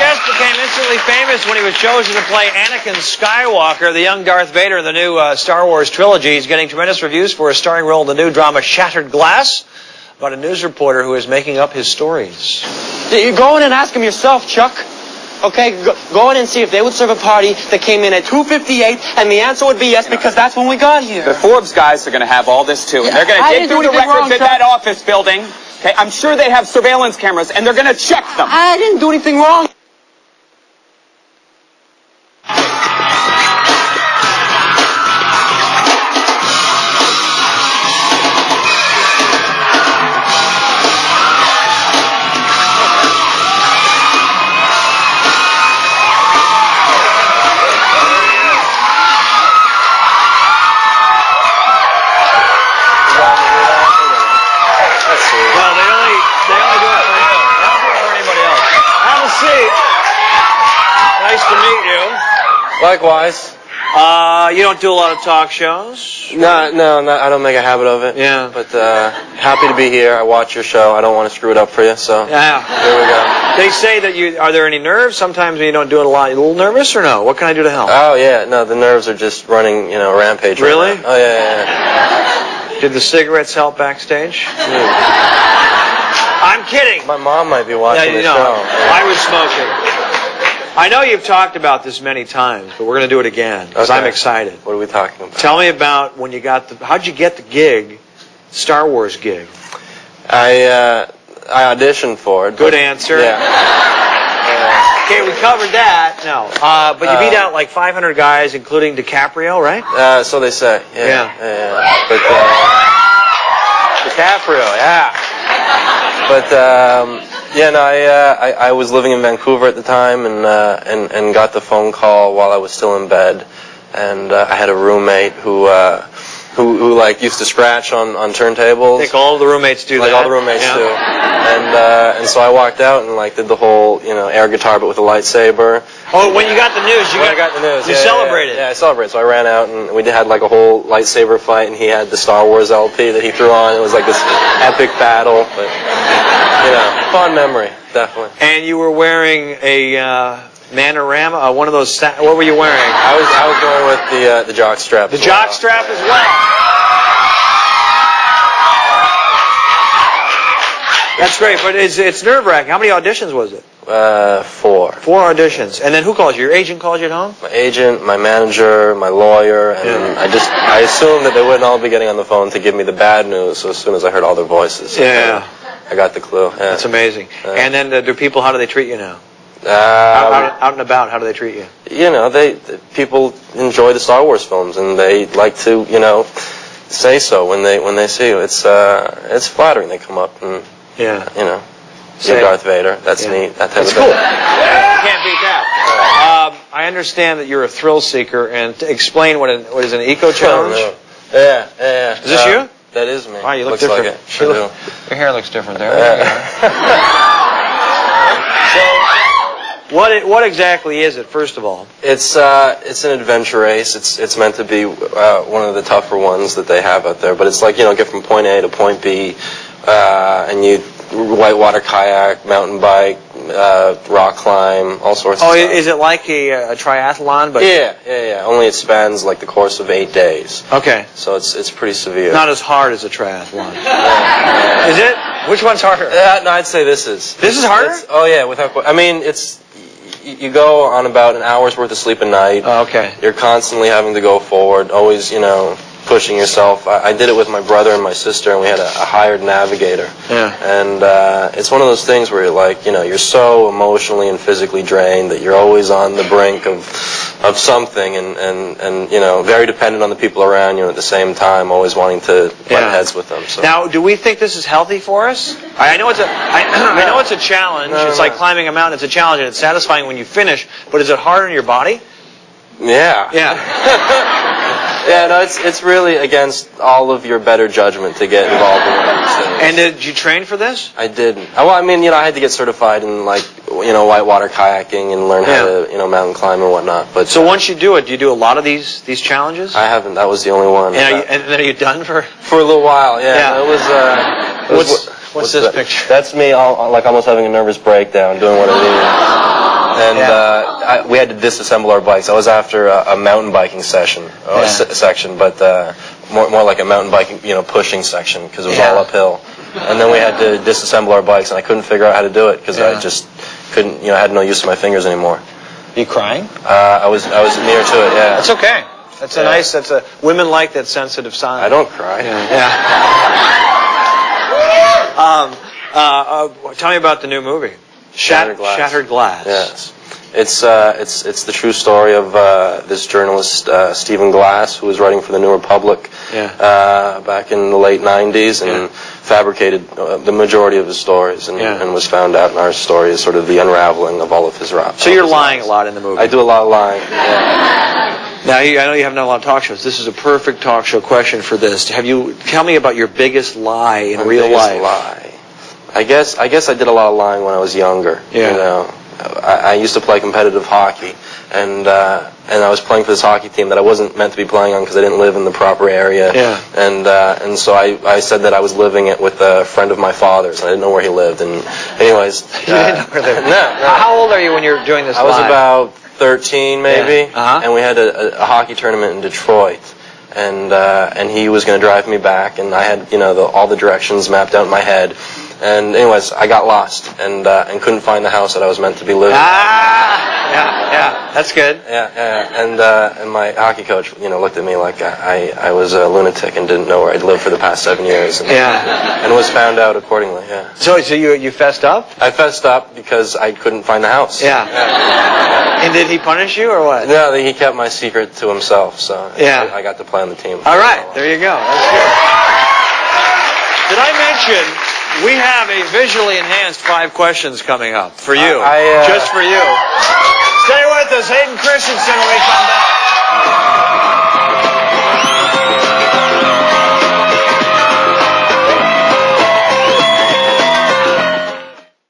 guest became instantly famous when he was chosen to play Anakin Skywalker, the young Darth Vader in the new Star Wars trilogy. He's getting tremendous reviews for his starring role in the new drama Shattered Glass, about a news reporter who is making up his stories. You go in and ask him yourself, Chuck. Okay, go in and see if they would serve a party that came in at 2:58, and the answer would be yes, because that's when we got here. The Forbes guys are going to have all this, too. And they're going to dig through the records at that office building. Okay, I'm sure they have surveillance cameras, and they're going to check them. I didn't do anything wrong. Nice to meet you. Likewise. You don't do a lot of talk shows? No, I don't make a habit of it. Yeah. But happy to be here. I watch your show. I don't want to screw it up for you, so yeah. Here we go. They say that are there any nerves? Sometimes when you don't do it a lot, you're a little nervous or no? What can I do to help? Oh, yeah. No, the nerves are just running, a rampage. Really? Right now. Oh, yeah. Did the cigarettes help backstage? I'm kidding. My mom might be watching the show. I was smoking. I know you've talked about this many times, but we're going to do it again because I'm excited. What are we talking about? Tell me about when you got how'd you get the gig, Star Wars gig? I auditioned for it. Good answer. Yeah. Okay, we covered that. No, but you beat out like 500 guys, including DiCaprio, right? So they say. Yeah. But DiCaprio, yeah. But I was living in Vancouver at the time, and got the phone call while I was still in bed, and I had a roommate who like used to scratch on turntables. I think all the roommates do that. Like all the roommates do. And so I walked out and like did the whole air guitar but with a lightsaber. Oh, when you got the news, you celebrated. Yeah, I celebrated. So I ran out and we had like a whole lightsaber fight, and he had the Star Wars LP that he threw on. It was like this epic battle, but fond memory, definitely. And you were wearing a Manorama, one of those. What were you wearing? I was going with the jock strap. The jock strap as well. That's great, but it's nerve-wracking. How many auditions was it? 4. 4 auditions, and then who calls you? Your agent calls you at home? My agent, my manager, my lawyer, and I assumed that they wouldn't all be getting on the phone to give me the bad news. So as soon as I heard all their voices, I got the clue. Yeah. That's amazing. And then how do they treat you now? Out and about, how do they treat you? People enjoy the Star Wars films, and they like to, say so when they see you. It's flattering. They come up and, you're Darth Vader. That's neat. That type That's of cool. thing. You can't beat that. I understand that you're a thrill seeker, and to explain what is an eco challenge. Oh, no. Yeah. Is this you? That is me. Wow, you look Looks different. like it. Sure do. Your hair looks different there. So, what exactly is it? First of all, it's an adventure race. It's meant to be one of the tougher ones that they have out there. But it's like get from point A to point B, and you whitewater kayak, mountain bike, rock climb, all sorts of stuff. Oh, is it like a triathlon? But yeah. Only it spans like the course of 8 days. Okay. So it's pretty severe. Not as hard as a triathlon. Is it? Which one's harder? No, I'd say this is. This is harder? Oh yeah, without. I mean, you go on about an hour's worth of sleep a night. Oh, okay. You're constantly having to go forward, always, pushing yourself. I did it with my brother and my sister, and we had a hired navigator. Yeah. And it's one of those things where you're so emotionally and physically drained that you're always on the brink of something, and very dependent on the people around you, and at the same time always wanting to butt heads with them. So. Now, do we think this is healthy for us? I know it's a challenge. It's like climbing a mountain. It's a challenge, and it's satisfying when you finish. But is it hard on your body? Yeah. Yeah. Yeah, no, it's really against all of your better judgment to get involved in one of these things. And did you train for this? I didn't. Well, I mean, I had to get certified in whitewater kayaking and learn how to mountain climb and whatnot. But so once you do it, do you do a lot of these challenges? I haven't. That was the only one. And then are you done for a little while? Yeah. It was. What's this picture? That's me, almost having a nervous breakdown, doing what I do. And we had to disassemble our bikes. I was after a mountain biking section, section, but more like a mountain biking, pushing section, because it was all uphill. And then we had to disassemble our bikes, and I couldn't figure out how to do it because I just couldn't, I had no use for my fingers anymore. Are you crying? I was near to it. Yeah. That's okay. That's a nice. Women like that sensitive sign. I don't cry. Tell me about the new movie, Shattered Glass. Shattered Glass. Yes. It's the true story of this journalist Stephen Glass, who was writing for the New Republic back in the late 90s and fabricated the majority of his stories and was found out in our story as sort of the unraveling of all of his raps. So you're lying a lot in the movie. I do a lot of lying. Yeah. Now, I know you haven't done a lot of talk shows. This is a perfect talk show question for this. Tell me about your biggest lie in real life. Lie. I guess I did a lot of lying when I was younger. Yeah. I used to play competitive hockey, and I was playing for this hockey team that I wasn't meant to be playing on because I didn't live in the proper area. Yeah. And so I said that I was living it with a friend of my father's, and I didn't know where he lived. And anyways, you didn't know where he lived. No. How old are you when you're doing this? I was about 13 maybe, Yeah. and we had a hockey tournament in Detroit. And he was going to drive me back, and I had all the directions mapped out in my head. And anyways, I got lost and couldn't find the house that I was meant to be living. Yeah, that's good. Yeah. And my hockey coach, looked at me like I was a lunatic and didn't know where I'd lived for the past 7 years. And was found out accordingly. Yeah. So you fessed up? I fessed up because I couldn't find the house. Yeah. And did he punish you or what? No, he kept my secret to himself. So I got to play on the team. All right, there you go. That's good. Did I mention? We have a visually enhanced 5 questions coming up for you. Just for you. Stay with us. Hayden Christensen when we come back.